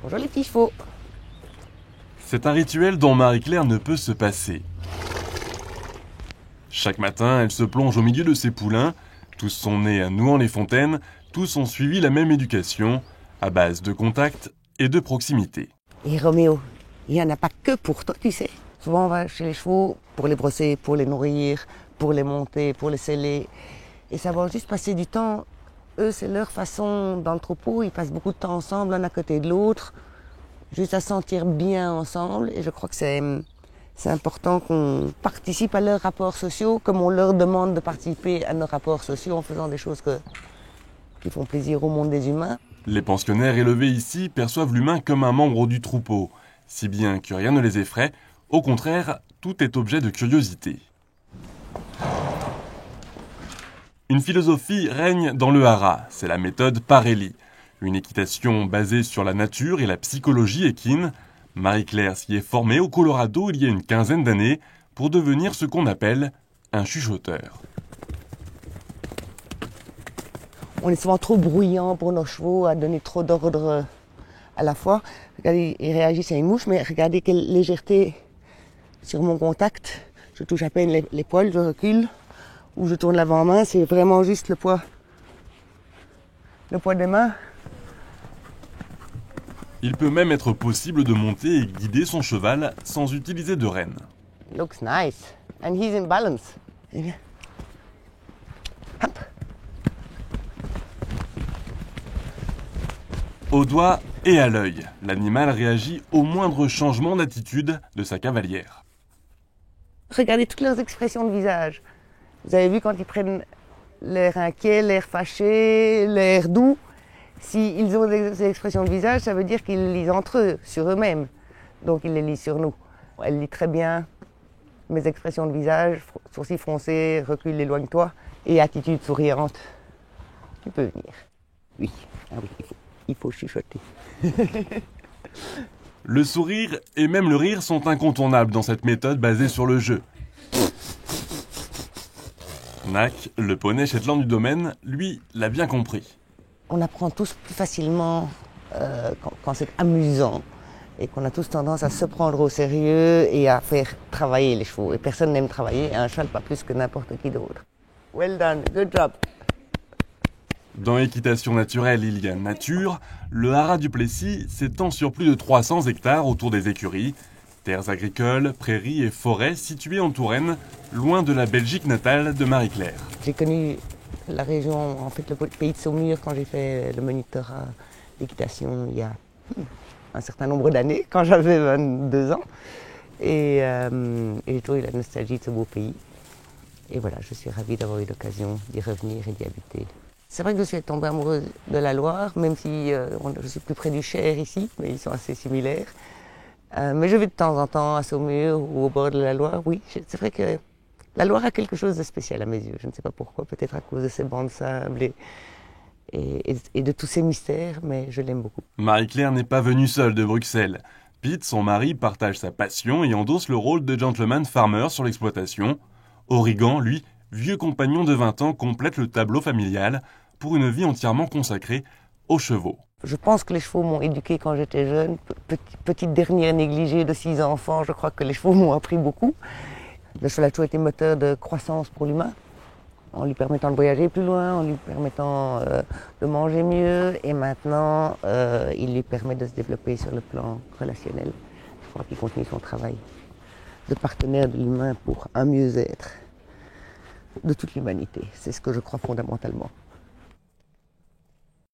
Bonjour les petits chevaux. C'est un rituel dont Marie-Claire ne peut se passer. Chaque matin, elle se plonge au milieu de ses poulains. Tous sont nés à Nouan-les-Fontaines, tous ont suivi la même éducation, à base de contact et de proximité. Et Roméo, il n'y en a pas que pour toi, tu sais. Souvent on va chez les chevaux pour les brosser, pour les nourrir, pour les monter, pour les seller. Et ça va juste passer du temps. Eux, c'est leur façon dans le troupeau. Ils passent beaucoup de temps ensemble, l'un à côté de l'autre, juste à se sentir bien ensemble. Et je crois que c'est important qu'on participe à leurs rapports sociaux, comme on leur demande de participer à nos rapports sociaux en faisant des choses qui font plaisir au monde des humains. Les pensionnaires élevés ici perçoivent l'humain comme un membre du troupeau, si bien que rien ne les effraie. Au contraire, tout est objet de curiosité. Une philosophie règne dans le haras, c'est la méthode Parelli. Une équitation basée sur la nature et la psychologie équine. Marie-Claire s'y est formée au Colorado il y a une quinzaine d'années pour devenir ce qu'on appelle un chuchoteur. On est souvent trop bruyant pour nos chevaux, à donner trop d'ordres à la fois. Regardez, ils réagissent à une mouche, mais regardez quelle légèreté sur mon contact. Je touche à peine les poils, je recule, ou je tourne l'avant-main, c'est vraiment juste le poids des mains. Il peut même être possible de monter et guider son cheval sans utiliser de rêne. Looks nice, and he's in balance. Eh bien. Hop. Au doigt et à l'œil, l'animal réagit au moindre changement d'attitude de sa cavalière. Regardez toutes leurs expressions de visage. Vous avez vu quand ils prennent l'air inquiet, l'air fâché, l'air doux. S'ils ont des expressions de visage, ça veut dire qu'ils lisent entre eux, sur eux-mêmes. Donc ils les lisent sur nous. Elle lit très bien mes expressions de visage, sourcils froncés, recule, éloigne-toi, et attitude souriante. Tu peux venir. Oui, ah oui, il faut chuchoter. Le sourire et même le rire sont incontournables dans cette méthode basée sur le jeu. Nack, le poney shetland du domaine, lui, l'a bien compris. On apprend tous plus facilement quand c'est amusant et qu'on a tous tendance à se prendre au sérieux et à faire travailler les chevaux. Et personne n'aime travailler un cheval pas plus que n'importe qui d'autre. Well done, good job. Dans l'équitation naturelle, il y a nature. Le haras du Plessis s'étend sur plus de 300 hectares autour des écuries. Terres agricoles, prairies et forêts situées en Touraine, loin de la Belgique natale de Marie-Claire. J'ai connu la région, en fait le pays de Saumur, quand j'ai fait le monitorat d'équitation il y a un certain nombre d'années, quand j'avais 22 ans. Et j'ai toujours eu la nostalgie de ce beau pays. Et voilà, je suis ravie d'avoir eu l'occasion d'y revenir et d'y habiter. C'est vrai que je suis tombée amoureuse de la Loire, même si je suis plus près du Cher ici, mais ils sont assez similaires. Mais je vais de temps en temps à Saumur ou au bord de la Loire, oui. C'est vrai que la Loire a quelque chose de spécial à mes yeux. Je ne sais pas pourquoi, peut-être à cause de ses bancs de sable et de tous ces mystères, mais je l'aime beaucoup. Marie-Claire n'est pas venue seule de Bruxelles. Pete, son mari, partage sa passion et endosse le rôle de gentleman farmer sur l'exploitation. Origan, lui, vieux compagnon de 20 ans, complète le tableau familial pour une vie entièrement consacrée aux chevaux. Je pense que les chevaux m'ont éduquée quand j'étais jeune. Petite dernière négligée de 6 enfants, je crois que les chevaux m'ont appris beaucoup. Le cheval a toujours été moteur de croissance pour l'humain, en lui permettant de voyager plus loin, en lui permettant de manger mieux. Et maintenant, il lui permet de se développer sur le plan relationnel. Je crois qu'il continue son travail de partenaire de l'humain pour un mieux-être de toute l'humanité. C'est ce que je crois fondamentalement.